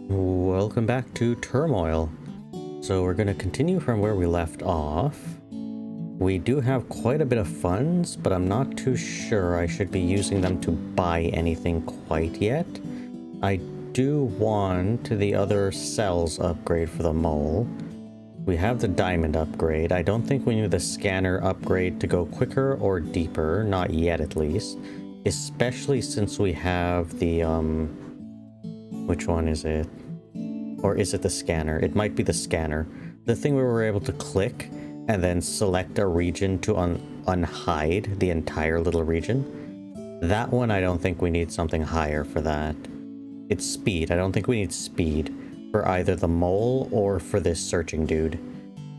Welcome back to Turmoil. So we're going to continue from where we left off. We do have quite a bit of funds, but I'm not too sure I should be using them to buy anything quite yet. I do want the other cells upgrade for the mole. We have the diamond upgrade. I don't think we need the scanner upgrade to go quicker or deeper, not yet at least. Especially since we have the, which one is it? Or is it the scanner? It might be the scanner. The thing where we're able to click and then select a region to unhide the entire little region. That one, I don't think we need something higher for that. It's speed. I don't think we need speed for either the mole or for this searching dude.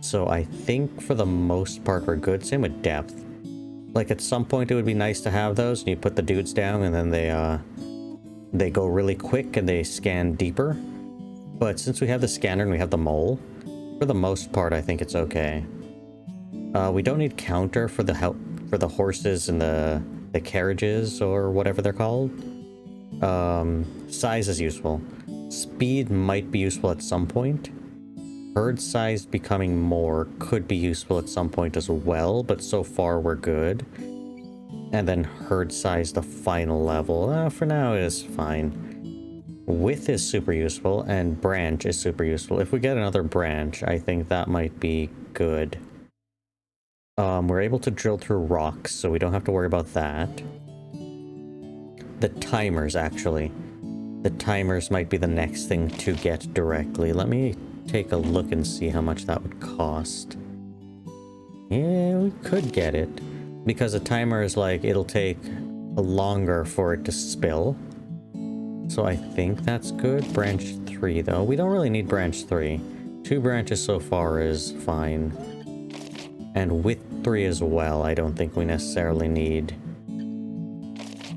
So I think for the most part we're good. Same with depth. Like at some point it would be nice to have those and you put the dudes down and then they go really quick and they scan deeper. But since we have the scanner and we have the mole, for the most part, I think it's okay. We don't need counter for the horses and the carriages or whatever they're called. Size is useful. Speed might be useful at some point. Herd size becoming more could be useful at some point as well, but so far we're good. And then herd size, the final level. For now it is fine. Width is super useful, and branch is super useful. If we get another branch, I think that might be good. We're able to drill through rocks, so we don't have to worry about that. The timers, actually. The timers might be the next thing to get directly. Let me take a look and see how much that would cost. Yeah, we could get it. Because a timer is like, it'll take longer for it to spill. So I think that's good. Branch 3, though. We don't really need branch 3. 2 branches so far is fine. And width 3 as well, I don't think we necessarily need.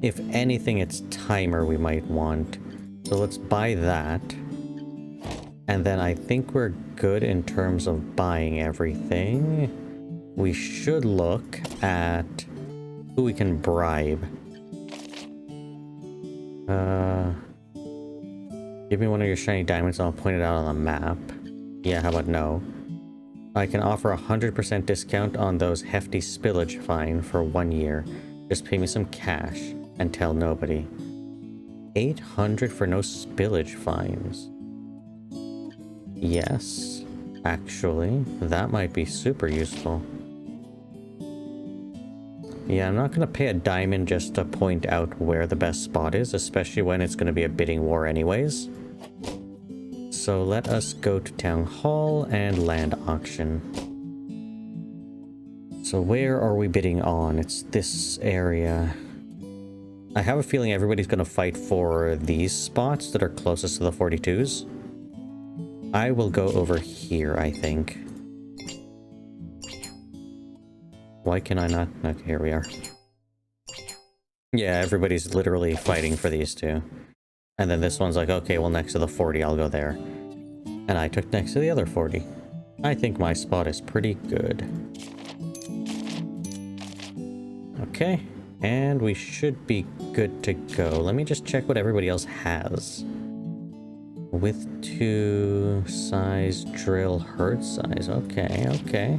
If anything, it's timer we might want. So let's buy that. And then I think we're good in terms of buying everything. We should look at who we can bribe. Give me one of your shiny diamonds and I'll point it out on the map. Yeah, how about no? I can offer 100% discount on those hefty spillage fine for 1 year. Just pay me some cash and tell nobody. 800 for no spillage fines. Yes, actually, that might be super useful. Yeah, I'm not going to pay a diamond just to point out where the best spot is, especially when it's going to be a bidding war anyways. So let us go to Town Hall and land auction. So where are we bidding on? It's this area. I have a feeling everybody's going to fight for these spots that are closest to the 42s. I will go over here, I think. Why can I not? Okay, here we are. Yeah, everybody's literally fighting for these two. And then this one's like, okay, well, next to the 40, I'll go there. And I took next to the other 40. I think my spot is pretty good. Okay, and we should be good to go. Let me just check what everybody else has. Width 2, size, drill, herd size. Okay, okay.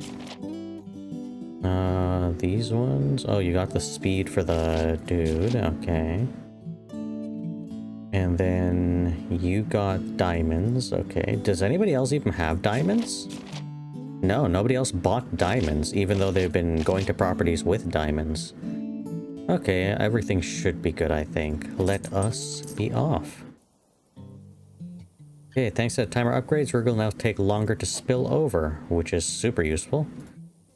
These ones. Oh, you got the speed for the dude. Okay. And then you got diamonds. Okay. Does anybody else even have diamonds? No, nobody else bought diamonds, even though they've been going to properties with diamonds. Okay, everything should be good, I think. Let us be off. Okay, thanks to the timer upgrades, we're going to now take longer to spill over, which is super useful.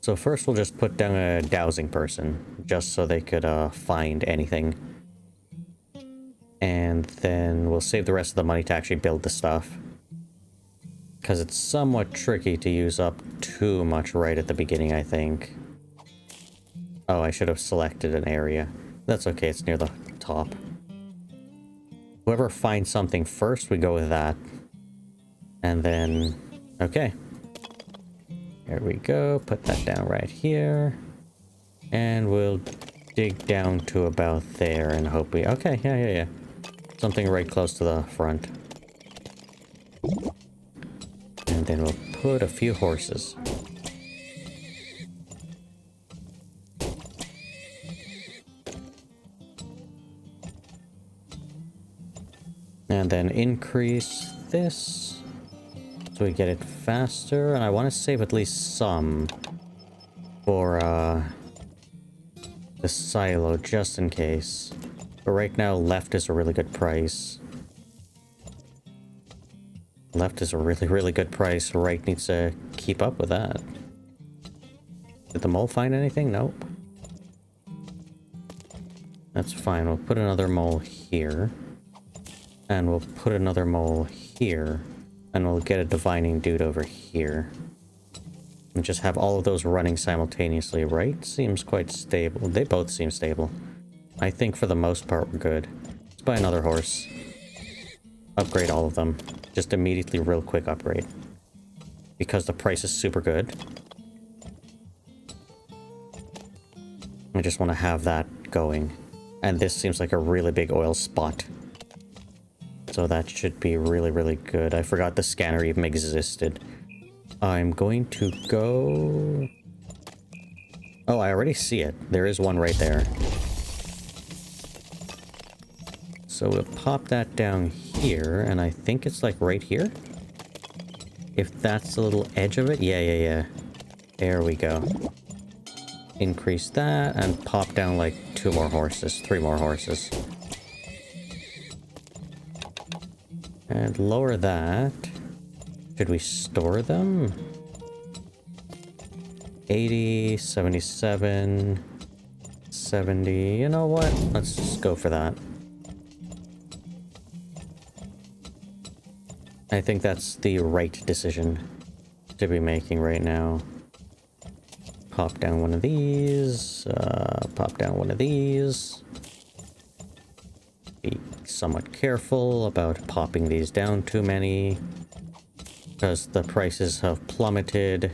So first we'll just put down a dowsing person, just so they could find anything. And then we'll save the rest of the money to actually build the stuff. Because it's somewhat tricky to use up too much right at the beginning, I think. Oh, I should have selected an area. That's okay, it's near the top. Whoever finds something first, we go with that. And then, okay. There we go, put that down right here. And we'll dig down to about there and hope we... Okay, yeah. Something right close to the front. then we'll put a few horses. And then increase this so we get it faster. And I want to save at least some for the silo just in case. But right now, left is a really good price. Left is a really, really good price. Right needs to keep up with that. Did the mole find anything? Nope. That's fine. We'll put another mole here. And we'll put another mole here. And we'll get a divining dude over here. And just have all of those running simultaneously, right? Seems quite stable. They both seem stable. I think for the most part we're good. Let's buy another horse. Upgrade all of them. Just immediately real quick upgrade. Because the price is super good. I just want to have that going. And this seems like a really big oil spot. So that should be really, really good. I forgot the scanner even existed. I'm going to go... Oh, I already see it. There is one right there. So we'll pop that down here, and I think it's like right here? If that's the little edge of it? Yeah. There we go. Increase that, and pop down like 2 more horses, 3 more horses. And lower that. Should we store them? 80, 77, 70. You know what? Let's just go for that. I think that's the right decision to be making right now. Pop down one of these. Pop down one of these. Be somewhat careful about popping these down too many. Because the prices have plummeted.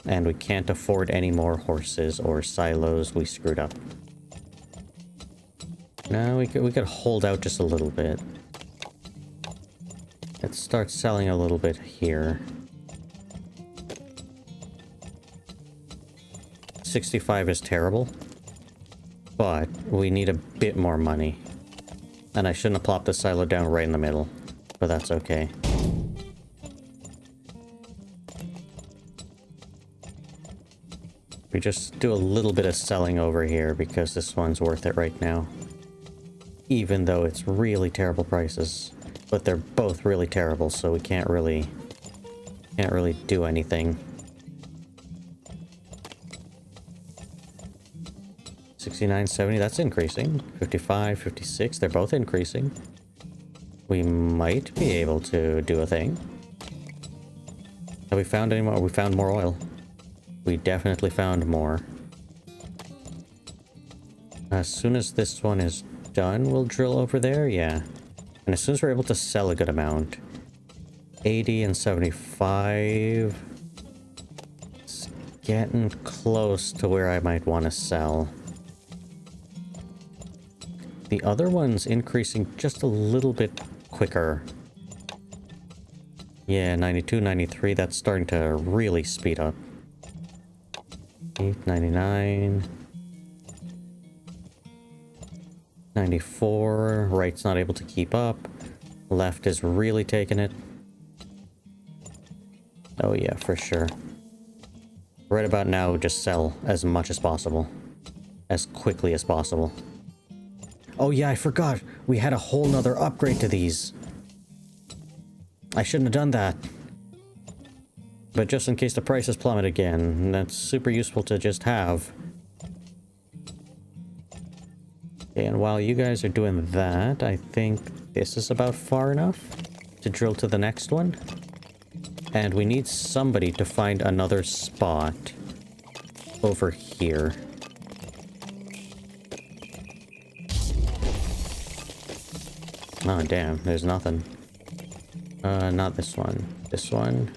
And we can't afford any more horses or silos. We screwed up. Now we could hold out just a little bit. Let's start selling a little bit here. 65 is terrible. But we need a bit more money. And I shouldn't have plopped the silo down right in the middle. But that's okay. We just do a little bit of selling over here because this one's worth it right now. Even though it's really terrible prices. But they're both really terrible, so we can't really do anything. 69, 70, that's increasing. 55, 56, they're both increasing. We might be able to do a thing. Have we found any more? We found more oil. We definitely found more. As soon as this one is done, we'll drill over there, yeah. And as soon as we're able to sell a good amount, 80 and 75, it's getting close to where I might want to sell. The other one's increasing just a little bit quicker. Yeah, 92, 93, that's starting to really speed up. 99. 94, right's not able to keep up. Left is really taking it. Oh yeah, for sure. Right about now, just sell as much as possible. As quickly as possible. Oh yeah, I forgot. We had a whole nother upgrade to these. I shouldn't have done that. But just in case the prices plummet again, that's super useful to just have. And while you guys are doing that, I think this is about far enough to drill to the next one. And we need somebody to find another spot over here. Oh, damn, there's nothing. Not this one. This one.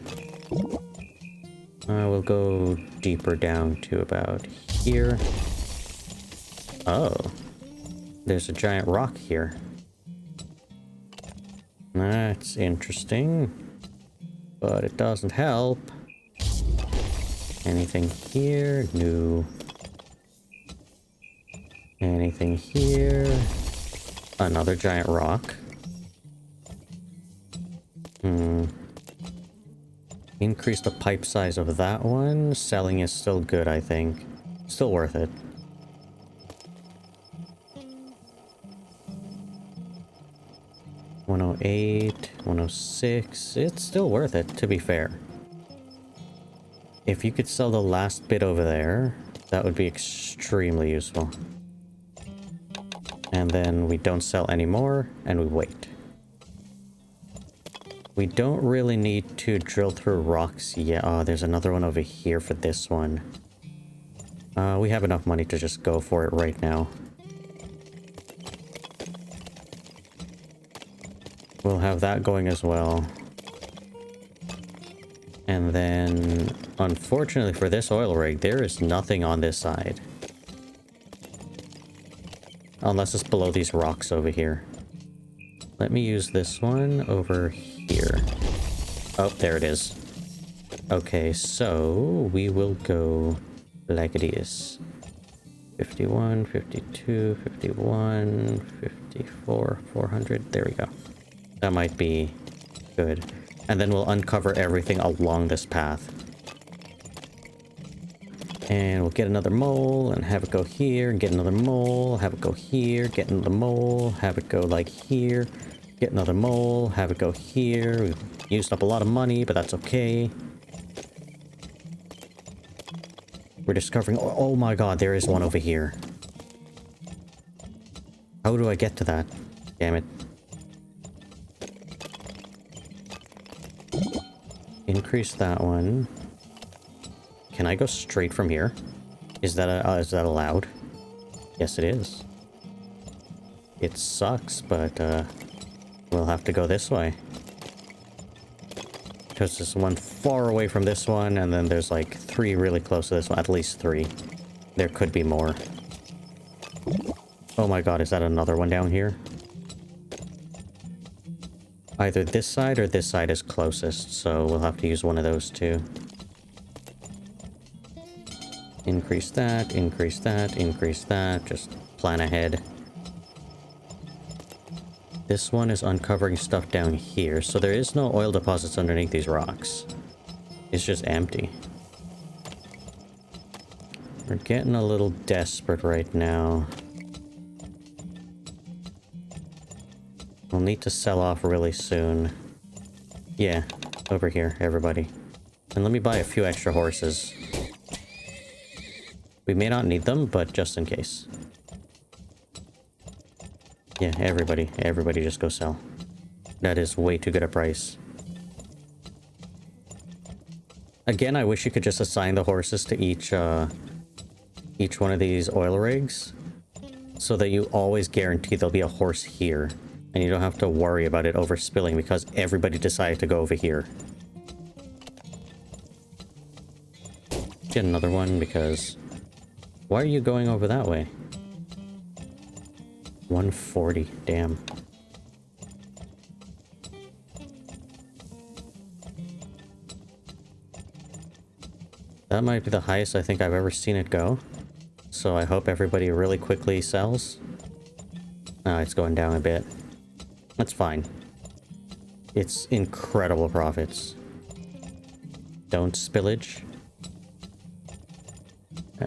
We'll go deeper down to about here. Oh. There's a giant rock here. That's interesting. but it doesn't help. Anything here? No. Anything here? Another giant rock. Increase the pipe size of that one. Selling is still good, I think. Still worth it. $108, $106. It's still worth it, to be fair. If you could sell the last bit over there, that would be extremely useful. And then we don't sell anymore, and we wait. We don't really need to drill through rocks yet. Oh, there's another one over here for this one. We have enough money to just go for it right now. We'll have that going as well. And then, unfortunately for this oil rig, there is nothing on this side. Unless it's below these rocks over here. Let me use this one over here. Oh, there it is. Okay, so we will go like this. 51, 52, 51, 54, 400. There we go. That might be good. And then we'll uncover everything along this path. And we'll get another mole and have it go here, and get another mole, have it go here, get another mole, have it go like here, get another mole, have it go here. We've used up a lot of money, but that's okay. We're discovering... Oh my god, there is one over here. How do I get to that? Damn it. Increase that one. Can I go straight from here? Is that allowed? Yes, it is. It sucks, but we'll have to go this way. Because there's one far away from this one, and then there's like 3 really close to this one. At least 3. There could be more. Oh my god, is that another one down here? Either this side or this side is closest, so we'll have to use one of those two. Increase that, increase that, increase that. Just plan ahead. This one is uncovering stuff down here, so there is no oil deposits underneath these rocks. It's just empty. We're getting a little desperate right now. We'll need to sell off really soon. Yeah, over here, everybody. And let me buy a few extra horses. We may not need them, but just in case. Yeah, everybody just go sell. That is way too good a price. Again, I wish you could just assign the horses to each one of these oil rigs, so that you always guarantee there'll be a horse here, and you don't have to worry about it overspilling because everybody decided to go over here. Get another one, because why are you going over that way? 140, damn. That might be the highest I think I've ever seen it go. So I hope everybody really quickly sells. It's going down a bit. That's fine. It's incredible profits. Don't spillage.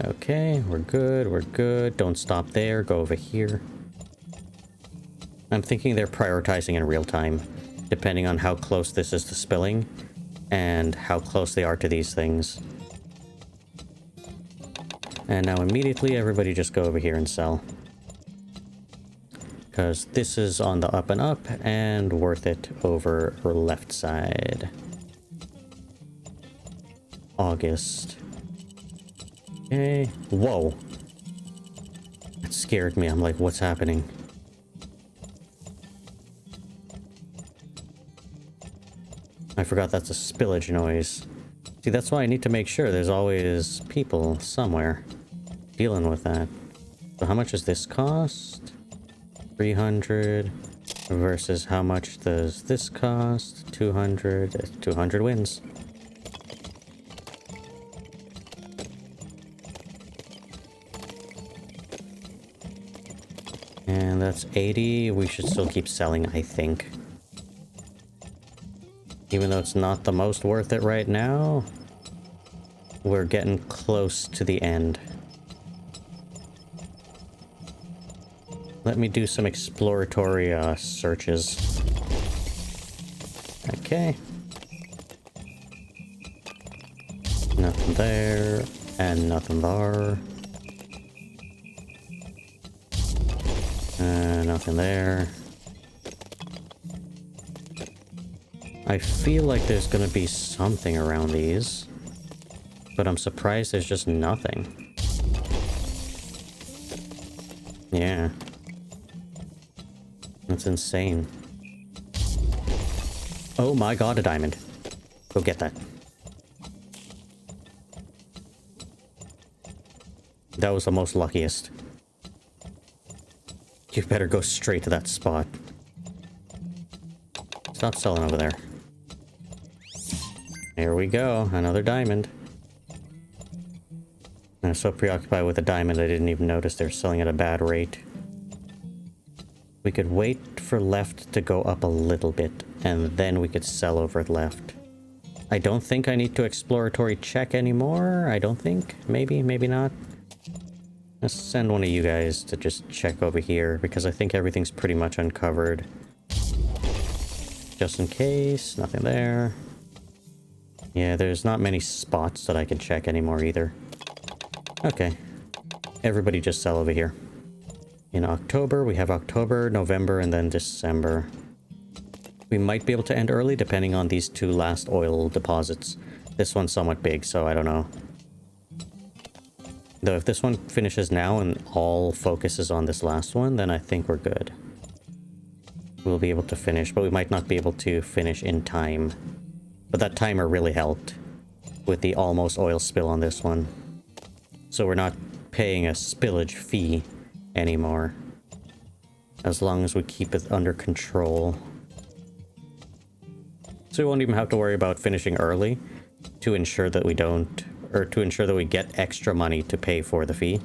Okay, we're good, we're good. Don't stop there, go over here. I'm thinking they're prioritizing in real time, depending on how close this is to spilling, and how close they are to these things. And now immediately everybody just go over here and sell. Because this is on the up and up, and worth it over her left side. August. Okay. Whoa. That scared me. I'm like, what's happening? I forgot that's a spillage noise. See, that's why I need to make sure there's always people somewhere dealing with that. So how much does this cost? 300. Versus how much does this cost? 200. 200 wins. And that's 80. We should still keep selling, I think. Even though it's not the most worth it right now, we're getting close to the end. Let me do some exploratory searches. Okay. Nothing there, and nothing there. Nothing there. I feel like there's gonna be something around these, but I'm surprised there's just nothing. Yeah. That's insane. Oh my god, a diamond. Go get that. That was the most luckiest. You better go straight to that spot. Stop selling over there. There we go, another diamond. I was so preoccupied with the diamond I didn't even notice they're selling at a bad rate. We could wait for left to go up a little bit, and then we could sell over at left. I don't think I need to exploratory check anymore. I don't think. Maybe, maybe not. Let's send one of you guys to just check over here, because I think everything's pretty much uncovered. Just in case. Nothing there. Yeah, there's not many spots that I can check anymore either. Okay. Everybody just sell over here. In October, we have October, November, and then December. We might be able to end early depending on these two last oil deposits. This one's somewhat big, so I don't know. Though if this one finishes now and all focus is on this last one, then I think we're good. We'll be able to finish, but we might not be able to finish in time. But that timer really helped with the almost oil spill on this one. So we're not paying a spillage fee anymore, as long as we keep it under control. So we won't even have to worry about finishing early to ensure that we don't, or to ensure that we get extra money to pay for the fee.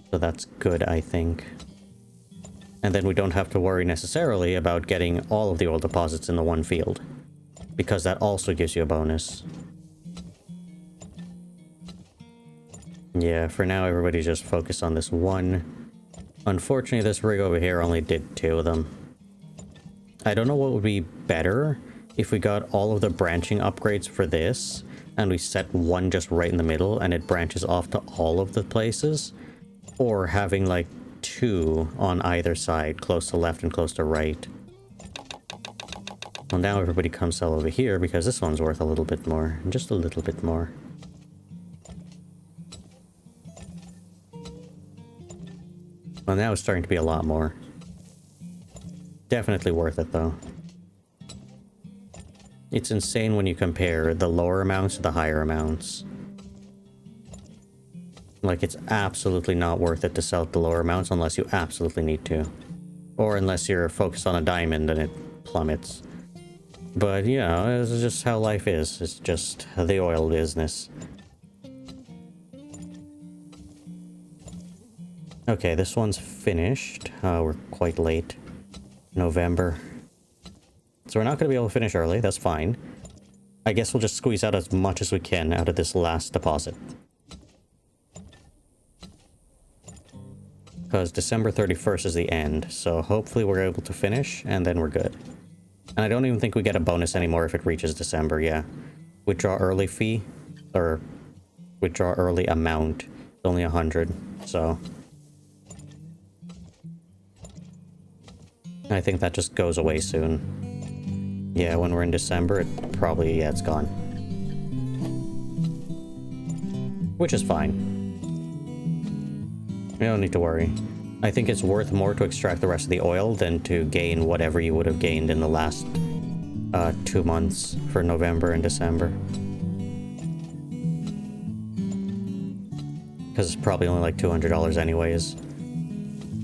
So that's good, I think. And then we don't have to worry necessarily about getting all of the oil deposits in the one field, because that also gives you a bonus. Yeah, for now everybody just focus on this one. Unfortunately, this rig over here only did 2 of them. I don't know what would be better if we got all of the branching upgrades for this, and we set one just right in the middle, and it branches off to all of the places, or having like 2 on either side, close to left and close to right. Well, now everybody come sell over here, because this one's worth a little bit more, just a little bit more. Well, now it's starting to be a lot more. Definitely worth it, though. It's insane when you compare the lower amounts to the higher amounts. Like, it's absolutely not worth it to sell at the lower amounts unless you absolutely need to. Or unless you're focused on a diamond and it plummets. But, you know, it's just how life is. It's just the oil business. Okay, this one's finished. We're quite late. November. So we're not going to be able to finish early. That's fine. I guess we'll just squeeze out as much as we can out of this last deposit. Because December 31st is the end. So hopefully we're able to finish and then we're good. And I don't even think we get a bonus anymore if it reaches December, yeah. Withdraw early fee, or withdraw early amount. It's only 100, so... I think that just goes away soon. Yeah, when we're in December, it probably, yeah, it's gone. Which is fine. We don't need to worry. I think it's worth more to extract the rest of the oil than to gain whatever you would have gained in the last 2 months for November and December. Because it's probably only like $200 anyways.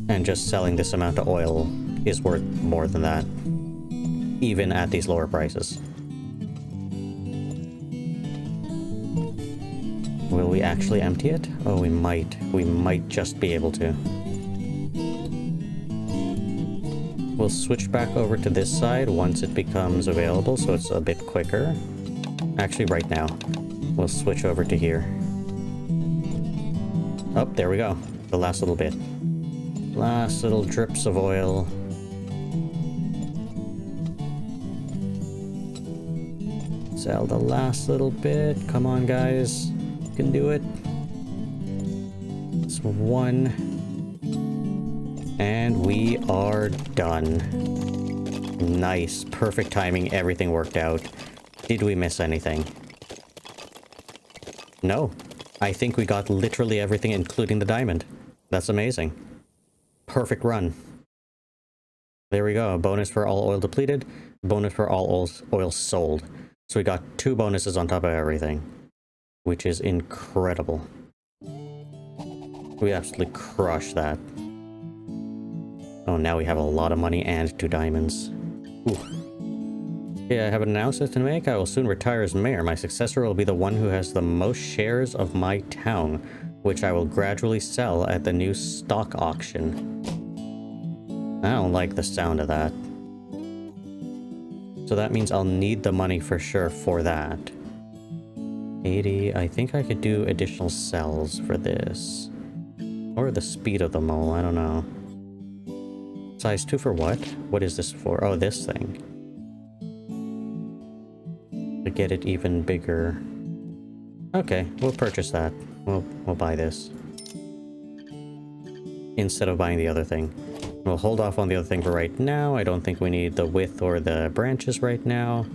And just selling this amount of oil is worth more than that, even at these lower prices. Will we actually empty it? Oh, we might. We might just be able to. We'll switch back over to this side once it becomes available, so it's a bit quicker. Actually, right now. We'll switch over to here. Oh, there we go. The last little bit. Last little drips of oil. Sell the last little bit. Come on, guys. You can do it. It's one. And we are done. Nice. Perfect timing. Everything worked out. Did we miss anything? No. I think we got literally everything, including the diamond. That's amazing. Perfect run. There we go. A bonus for all oil depleted. Bonus for all oil sold. So we got 2 bonuses on top of everything. Which is incredible. We absolutely crushed that. Oh, now we have a lot of money and 2 diamonds. Ooh. Yeah, I have an announcement to make. I will soon retire as mayor. My successor will be the one who has the most shares of my town, which I will gradually sell at the new stock auction. I don't like the sound of that. So that means I'll need the money for sure for that. 80. I think I could do additional cells for this. Or the speed of the mole, I don't know. Size 2 for what? What is this for? Oh, this thing. To get it even bigger. Okay, we'll purchase that. We'll buy this. Instead of buying the other thing. We'll hold off on the other thing for right now. I don't think we need the width or the branches right now.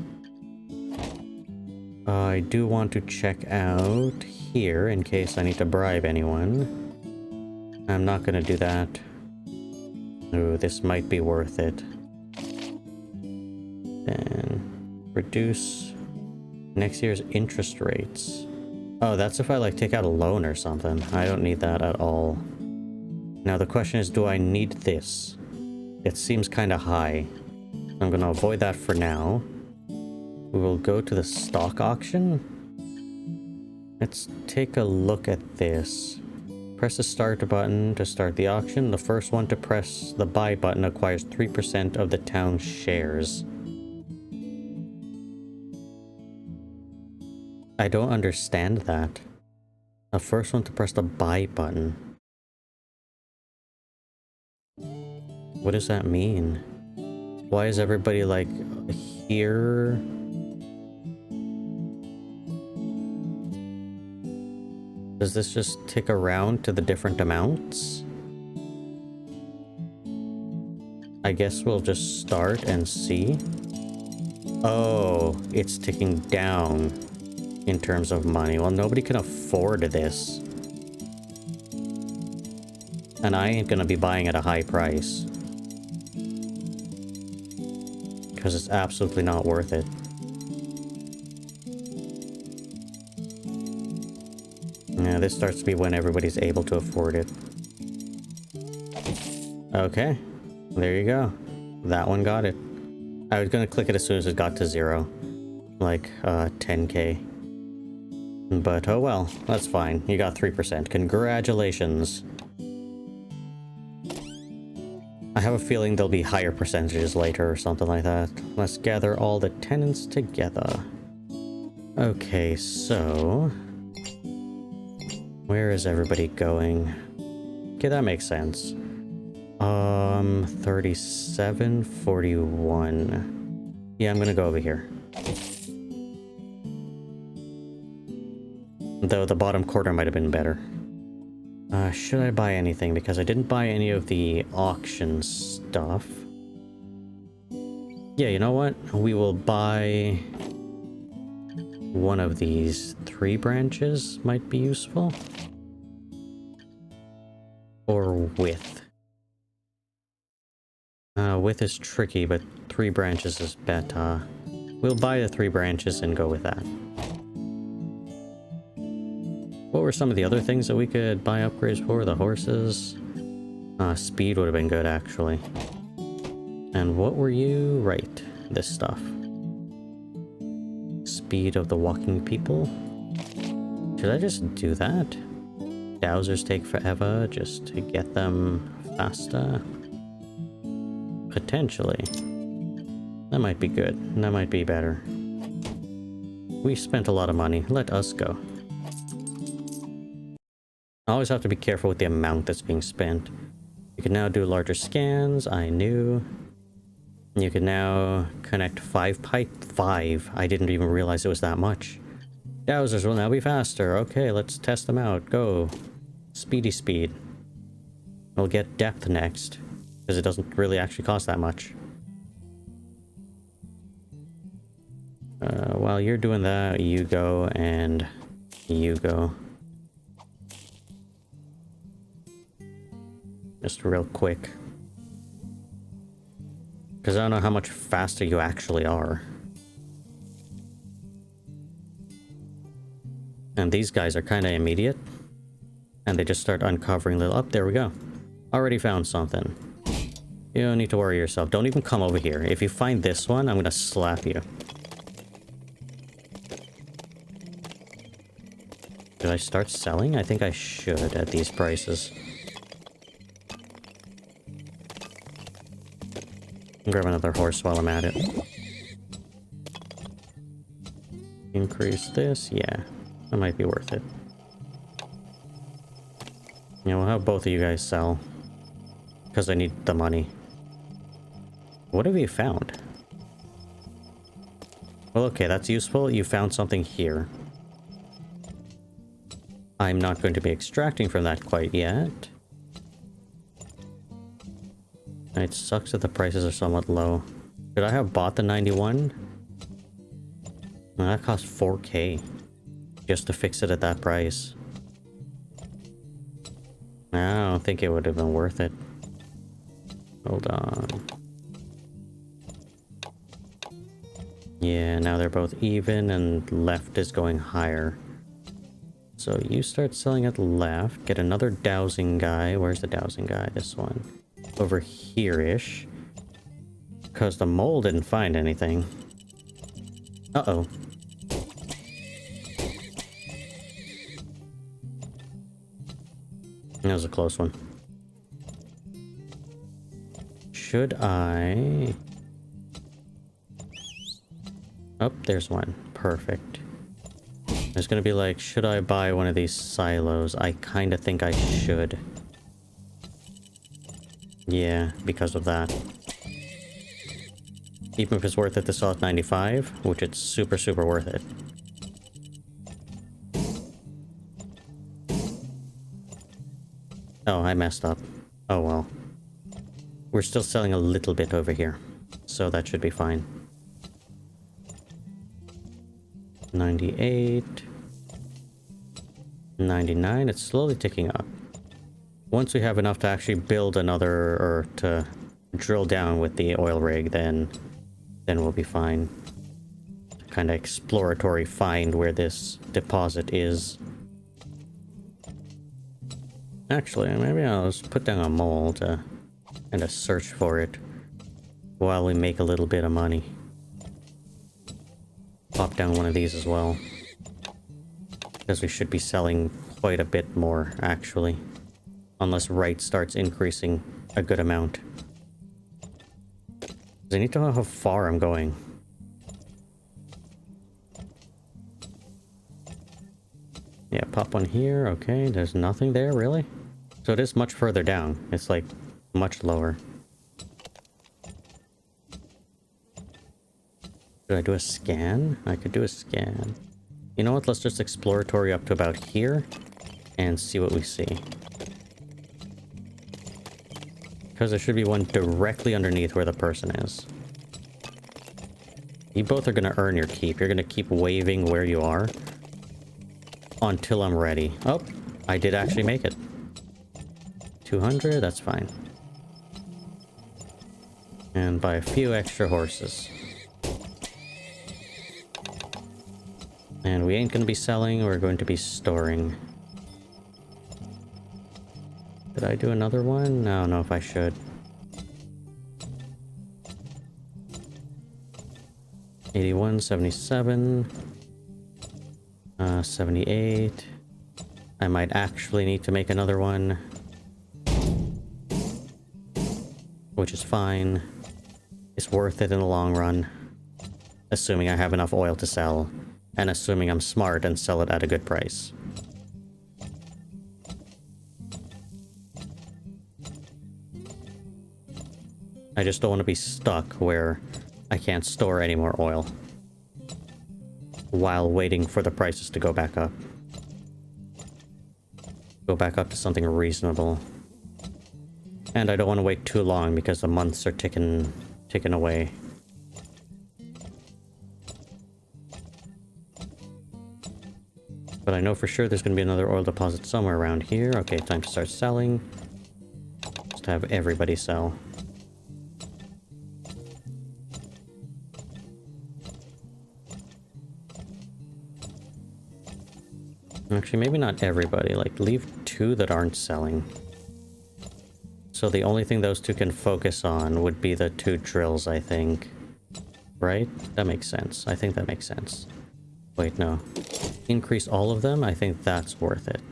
I do want to check out here in case I need to bribe anyone. I'm not going to do that. Ooh, this might be worth it. Then reduce next year's interest rates. Oh, that's if I like take out a loan or something. I don't need that at all. Now the question is, do I need this? It seems kind of high. I'm going to avoid that for now. We will go to the stock auction. Let's take a look at this. Press the start button to start the auction. The first one to press the buy button acquires 3% of the town's shares. I don't understand that. The first one to press the buy button. What does that mean? Why is everybody like here? Does this just tick around to the different amounts? I guess we'll just start and see. Oh, it's ticking down in terms of money. Well, nobody can afford this. And I ain't gonna be buying at a high price. Because it's absolutely not worth it. Yeah, this starts to be when everybody's able to afford it. Okay, there you go. That one got it. I was gonna click it as soon as it got to 0. Like, 10k. But, oh well, that's fine. You got 3%. Congratulations. I have a feeling there'll be higher percentages later or something like that. Let's gather all the tenants together. Okay, so... where is everybody going? Okay, that makes sense. 37, 41. Yeah, I'm gonna go over here. Though the bottom quarter might have been better. Should I buy anything? Because I didn't buy any of the auction stuff. Yeah, you know what? We will buy one of these. 3 branches might be useful. Or width. Width is tricky, but 3 branches is better. We'll buy the 3 branches and go with that. What were some of the other things that we could buy upgrades for? The horses. Speed would have been good, actually. And what were you? Right, this stuff. Speed of the walking people. Should I just do that? Dowsers take forever just to get them faster. Potentially. That might be good. That might be better. We spent a lot of money. Let us go. I always have to be careful with the amount that's being spent. You can now do larger scans. I knew. You can now connect 5 pipe. 5. I didn't even realize it was that much. Dowsers will now be faster. Okay, let's test them out. Go. Speedy speed. We'll get depth next, because it doesn't really actually cost that much. While you're doing that, you go and you go. Just real quick. Because I don't know how much faster you actually are. And these guys are kind of immediate. And they just start uncovering little... Oh, there we go. Already found something. You don't need to worry yourself. Don't even come over here. If you find this one, I'm gonna slap you. Should I start selling? I think I should at these prices. Grab another horse while I'm at it. Increase this? Yeah. That might be worth it. Yeah, we'll have both of you guys sell. Because I need the money. What have you found? Well, okay, that's useful. You found something here. I'm not going to be extracting from that quite yet. It sucks that the prices are somewhat low. Should I have bought the 91? Well, that cost 4K. Just to fix it at that price. I don't think it would have been worth it. Hold on. Yeah, now they're both even and left is going higher. So you start selling at left. Get another dowsing guy. Where's the dowsing guy? This one. Over here-ish. Because the mole didn't find anything. Uh-oh. That was a close one. Should I... Oh, there's one. Perfect. There's gonna be like, should I buy one of these silos? I kind of think I should. Yeah, because of that. Even if it's worth it to sell at 95, which it's super, super worth it. Oh, I messed up. Oh well. We're still selling a little bit over here, so that should be fine. 98. 99. It's slowly ticking up. Once we have enough to actually build another, or to drill down with the oil rig, then we'll be fine. Kind of exploratory find where this deposit is. Actually, maybe I'll just put down a mole to kind of search for it while we make a little bit of money. Pop down one of these as well. Because we should be selling quite a bit more, actually. Unless right starts increasing a good amount. I need to know how far I'm going. Yeah, pop one here. Okay, there's nothing there, really? So it is much further down. It's like much lower. Should I do a scan? I could do a scan. You know what? Let's just exploratory up to about here and see what we see. Because there should be one directly underneath where the person is. You both are going to earn your keep. You're going to keep waving where you are until I'm ready. Oh, I did actually make it. 200, that's fine. And buy a few extra horses. And we ain't going to be selling, we're going to be storing. Should I do another one? I don't know if I should. 81, 77, 78. I might actually need to make another one, which is fine. It's worth it in the long run, assuming I have enough oil to sell, and assuming I'm smart and sell it at a good price. I just don't want to be stuck where I can't store any more oil while waiting for the prices to go back up. Go back up to something reasonable. And I don't want to wait too long because the months are ticking away. But I know for sure there's going to be another oil deposit somewhere around here. Okay, time to start selling. Just have everybody sell. Actually, maybe not everybody. Like, leave 2 that aren't selling. So the only thing those 2 can focus on would be the 2 drills, I think. Right? That makes sense. I think that makes sense. Wait, no. Increase all of them? I think that's worth it.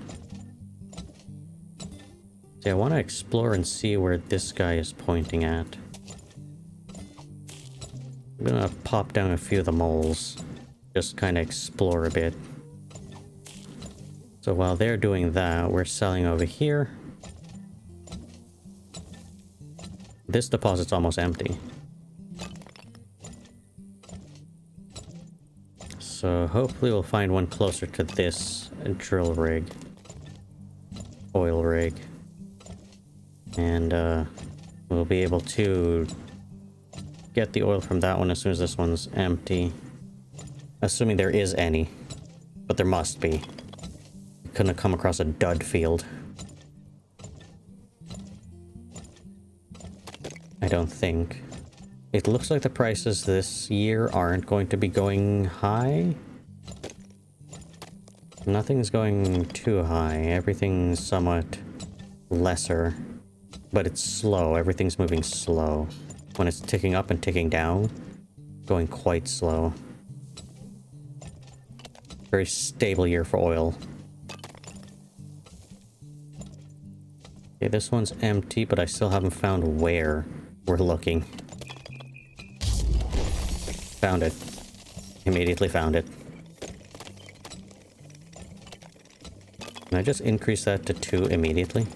See, I want to explore and see where this guy is pointing at. I'm gonna pop down a few of the moles. Just kind of explore a bit. So while they're doing that, we're selling over here. This deposit's almost empty. So hopefully we'll find one closer to this drill rig. Oil rig. And we'll be able to get the oil from that one as soon as this one's empty. Assuming there is any. But there must be. Couldn't have come across a dud field. I don't think. It looks like the prices this year aren't going to be going high. Nothing's going too high. Everything's somewhat lesser. But it's slow. Everything's moving slow. When it's ticking up and ticking down, going quite slow. Very stable year for oil. Okay, this one's empty, but I still haven't found where we're looking. Found it. Immediately found it. Can I just increase that to 2 immediately?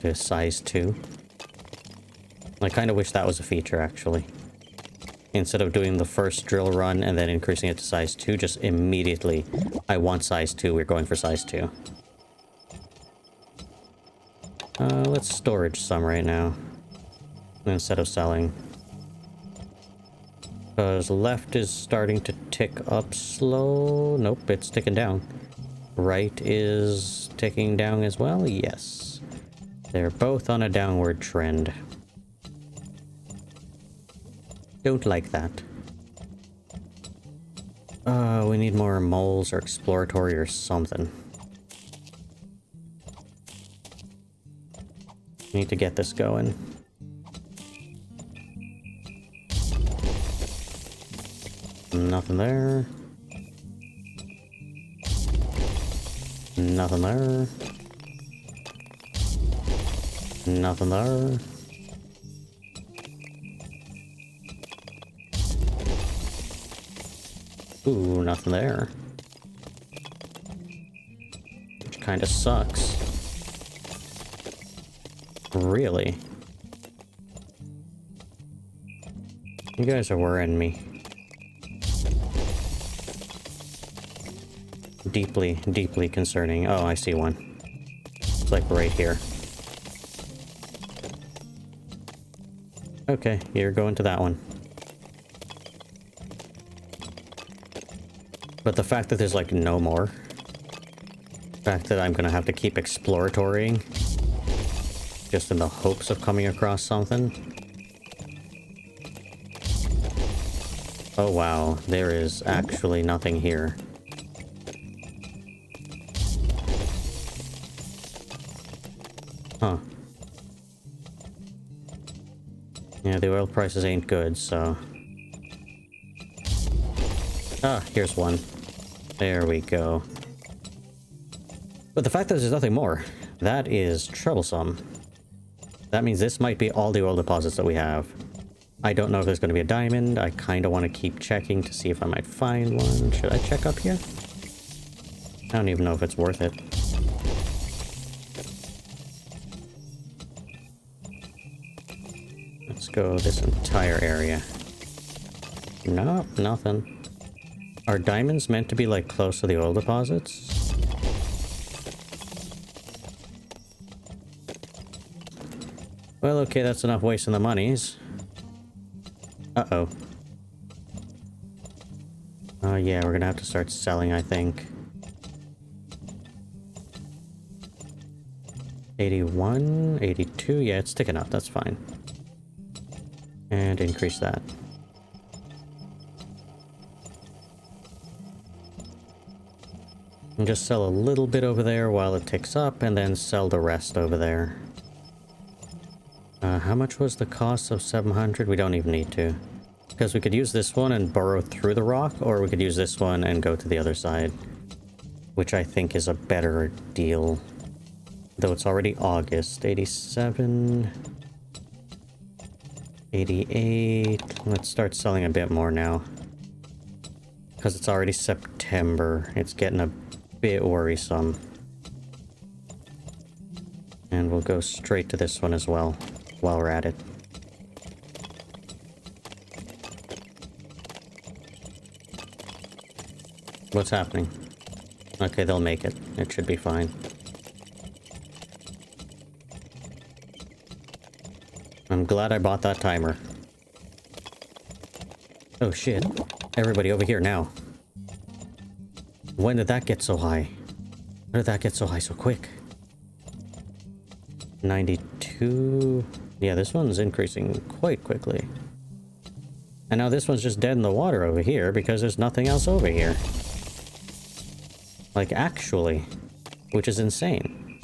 To size 2? I kind of wish that was a feature, actually. Instead of doing the first drill run and then increasing it to size 2, just immediately, I want size 2, we're going for size 2. Let's storage some right now. Instead of selling. Because left is starting to tick up slow. Nope, it's ticking down. Right is ticking down as well? Yes. They're both on a downward trend. Don't like that. We need more moles or exploratory or something. Need to get this going. Nothing there. Nothing there. Nothing there. Ooh, nothing there. Which kind of sucks. Really? You guys are worrying me. Deeply, deeply concerning. Oh, I see one. It's like right here. Okay, you're going to that one. But the fact that there's like no more. The fact that I'm gonna have to keep exploratorying. Just in the hopes of coming across something. Oh wow, there is actually nothing here. Huh. Yeah, the oil prices ain't good, so... Ah, here's one. There we go. But the fact that there's nothing more, that is troublesome. That means this might be all the oil deposits that we have. I don't know if there's going to be a diamond. I kind of want to keep checking to see if I might find one. Should I check up here? I don't even know if it's worth it. Let's go this entire area. Nope, nothing. Are diamonds meant to be, like, close to the oil deposits? Well, okay, that's enough wasting the monies. Uh-oh. Oh, yeah, we're gonna have to start selling, I think. 81, 82, yeah, it's sticking up, that's fine. And increase that. And just sell a little bit over there while it ticks up, and then sell the rest over there. How much was the cost of 700? We don't even need to. Because we could use this one and burrow through the rock, or we could use this one and go to the other side. Which I think is a better deal. Though it's already August. 87... 88... Let's start selling a bit more now. Because it's already September. It's getting a bit worrisome. And we'll go straight to this one as well, while we're at it. What's happening? Okay, they'll make it. It should be fine. I'm glad I bought that timer. Oh shit. Everybody over here now. When did that get so high? When did that get so high so quick? 92... Yeah, this one's increasing quite quickly. And now this one's just dead in the water over here because there's nothing else over here. Like, actually. Which is insane.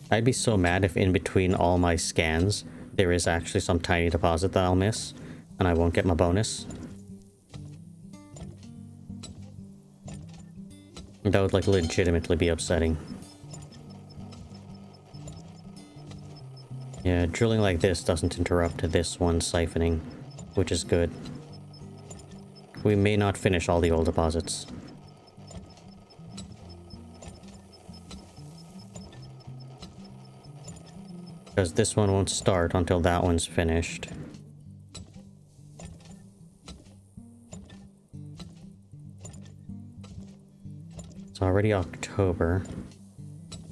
I'd be so mad if in between all my scans, there is actually some tiny deposit that I'll miss, and I won't get my bonus. That would, like, legitimately be upsetting. Yeah, drilling like this doesn't interrupt this one siphoning, which is good. We may not finish all the old deposits. Because this one won't start until that one's finished. It's already October.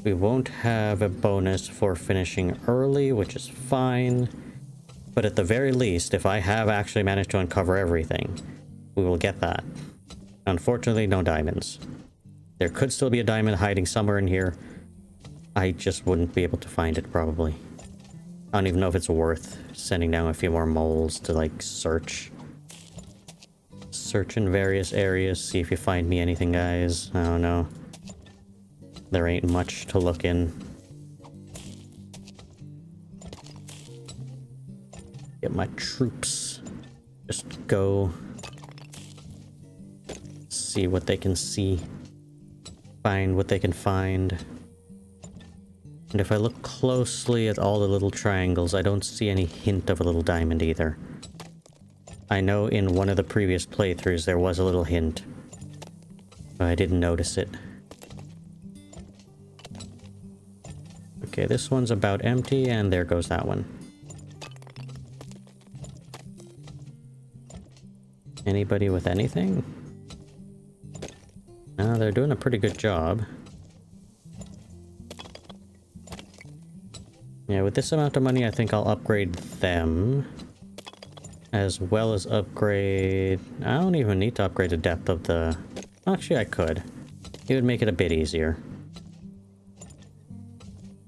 We won't have a bonus for finishing early, which is fine. But at the very least, if I have actually managed to uncover everything, we will get that. Unfortunately, no diamonds. There could still be a diamond hiding somewhere in here. I just wouldn't be able to find it, probably. I don't even know if it's worth sending down a few more moles to, like, search. Search in various areas, see if you find me anything, guys. I don't know. There ain't much to look in. Get my troops. Just go. See what they can see. Find what they can find. And if I look closely at all the little triangles, I don't see any hint of a little diamond either. I know in one of the previous playthroughs there was a little hint, but I didn't notice it. Okay, this one's about empty, and there goes that one. Anybody with anything? No, they're doing a pretty good job. Yeah, with this amount of money, I think I'll upgrade them. As well as upgrade... I don't even need to upgrade the depth of the... Actually, I could. It would make it a bit easier.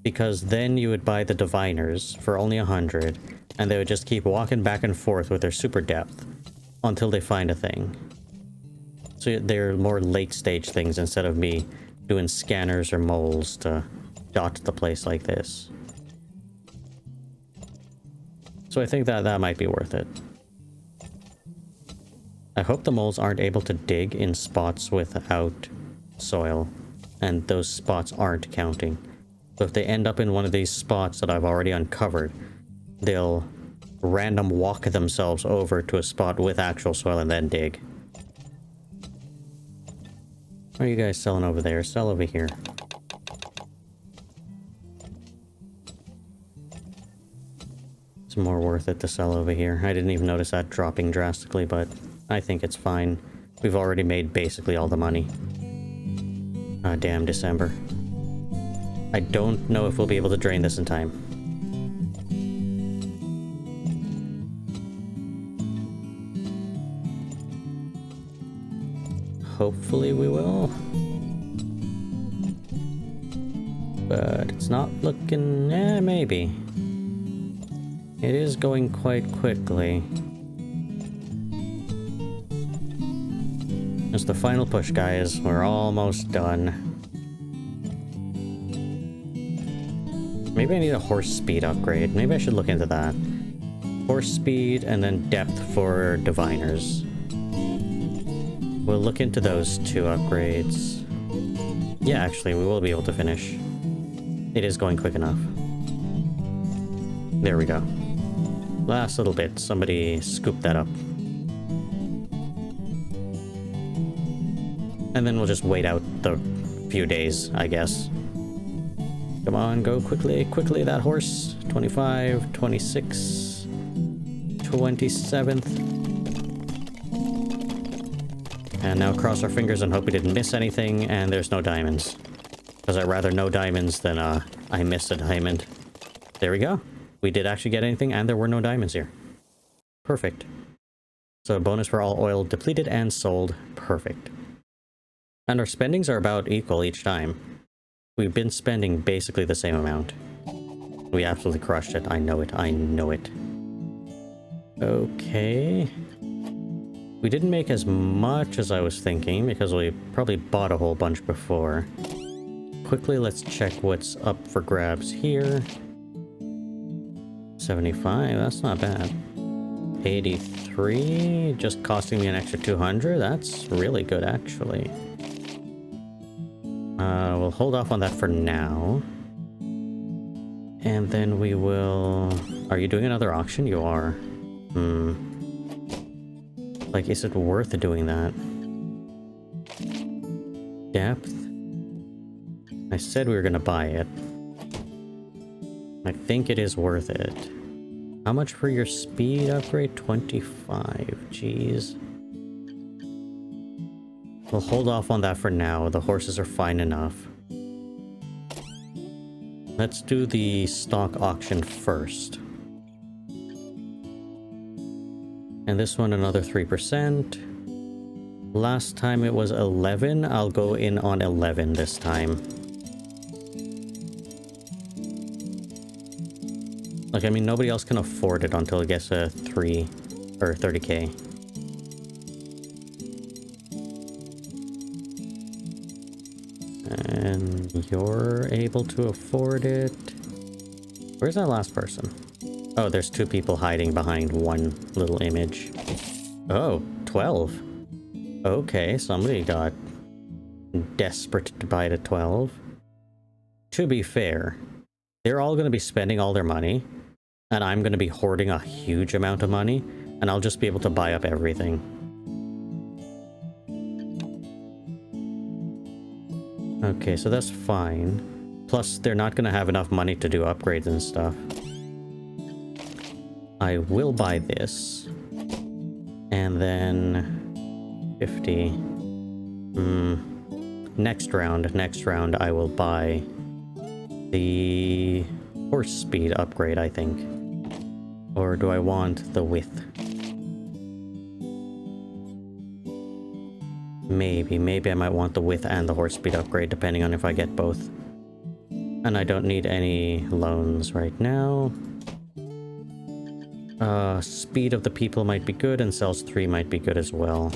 Because then you would buy the diviners for only 100, and they would just keep walking back and forth with their super depth until they find a thing. So they're more late stage things instead of me doing scanners or moles to dot the place like this. So I think that might be worth it. I hope the moles aren't able to dig in spots without soil, and those spots aren't counting. So if they end up in one of these spots that I've already uncovered, they'll random walk themselves over to a spot with actual soil and then dig. What are you guys selling over there? Sell over here. It's more worth it to sell over here. I didn't even notice that dropping drastically, but I think it's fine. We've already made basically all the money. Ah, damn December. I don't know if we'll be able to drain this in time. Hopefully we will. But it's not looking... maybe. It is going quite quickly. It's the final push, guys. We're almost done. Maybe I need a horse speed upgrade. Maybe I should look into that. Horse speed and then depth for diviners. We'll look into those two upgrades. Yeah, actually, we will be able to finish. It is going quick enough. There we go. Last little bit. Somebody scoop that up. And then we'll just wait out the few days, I guess. Come on, go quickly, quickly, that horse. 25, 26, 27th. And now cross our fingers and hope we didn't miss anything, and there's no diamonds. Because I'd rather no diamonds than I missed a diamond. There we go. We did actually get anything, and there were no diamonds here. Perfect. So bonus for all oil depleted and sold. Perfect. And our spendings are about equal each time. We've been spending basically the same amount. We absolutely crushed it. I know it. I know it. Okay. We didn't make as much as I was thinking because we probably bought a whole bunch before. Quickly, let's check what's up for grabs here. 75, that's not bad. 83, just costing me an extra 200. That's really good, actually. We'll hold off on that for now. And then we will... Are you doing another auction? You are. Like, is it worth doing that? Depth? I said we were gonna buy it. I think it is worth it. How much for your speed upgrade? 25. Jeez. We'll hold off on that for now. The horses are fine enough. Let's do the stock auction first. And this one another 3%. Last time it was 11. I'll go in on 11 this time. Like, I mean, nobody else can afford it until it gets a 3 or 30k. And you're able to afford it. Where's that last person? Oh, there's two people hiding behind one little image. Oh, 12. Okay, somebody got desperate to buy it at 12. To be fair, they're all going to be spending all their money, and I'm going to be hoarding a huge amount of money, and I'll just be able to buy up everything. Okay, so that's fine. Plus, they're not going to have enough money to do upgrades and stuff. I will buy this. And then... 50. Next round, I will buy the horse speed upgrade, I think. Or do I want the width? Maybe I might want the width and the horse speed upgrade, depending on if I get both. And I don't need any loans right now. Speed of the people might be good, and cells 3 might be good as well.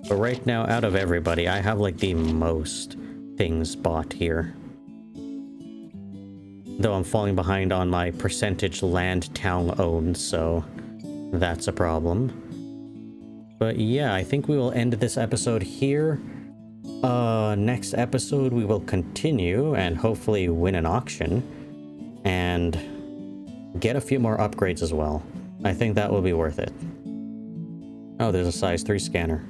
But right now, out of everybody, I have like the most things bought here. Though I'm falling behind on my percentage land town owned, so that's a problem. But yeah, I think we will end this episode here. Next episode we will continue and hopefully win an auction and get a few more upgrades as well. I think that will be worth it. Oh, there's a size 3 scanner.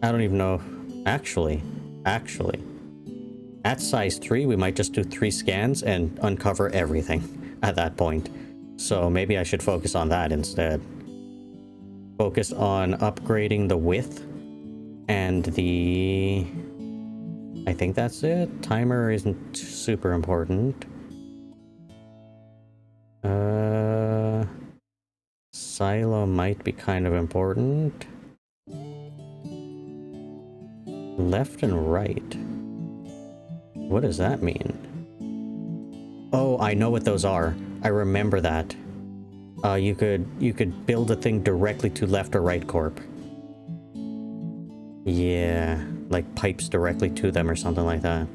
I don't even know. Actually, at size 3, we might just do 3 scans and uncover everything at that point. So maybe I should focus on that instead. Focus on upgrading the width and the... I think that's it. Timer isn't super important. Silo might be kind of important. Left and right. What does that mean? Oh, I know what those are. I remember that. You could build a thing directly to left or right corp. Yeah, like pipes directly to them or something like that.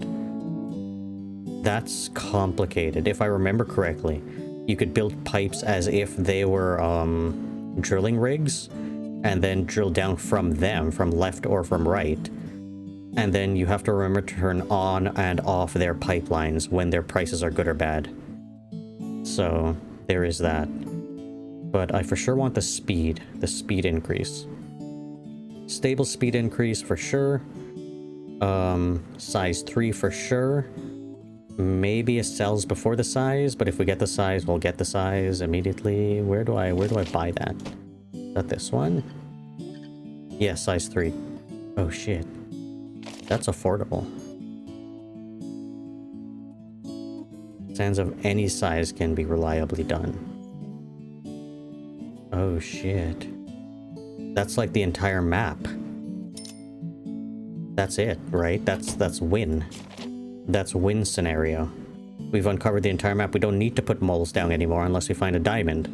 That's complicated. If I remember correctly, you could build pipes as if they were drilling rigs, and then drill down from them, from left or from right. And then you have to remember to turn on and off their pipelines when their prices are good or bad. So there is that. But I for sure want the speed increase. Stable speed increase for sure. Size 3 for sure. Maybe a cells before the size, but if we get the size, we'll get the size immediately. Where do I buy that? Is that this one? Yeah, size 3. Oh shit. That's affordable. Sands of any size can be reliably done. Oh shit. That's like the entire map. That's it, right? That's win. That's win scenario. We've uncovered the entire map. We don't need to put moles down anymore unless we find a diamond.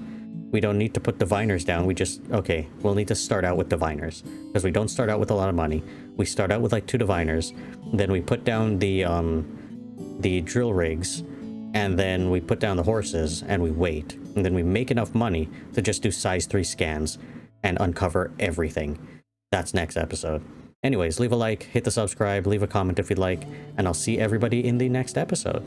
We don't need to put diviners down. We just... Okay, we'll need to start out with diviners. Because we don't start out with a lot of money. We start out with like 2 diviners. Then we put down the drill rigs. And then we put down the horses and we wait. And then we make enough money to just do size 3 scans and uncover everything. That's next episode. Anyways, leave a like, hit the subscribe, leave a comment if you'd like, and I'll see everybody in the next episode.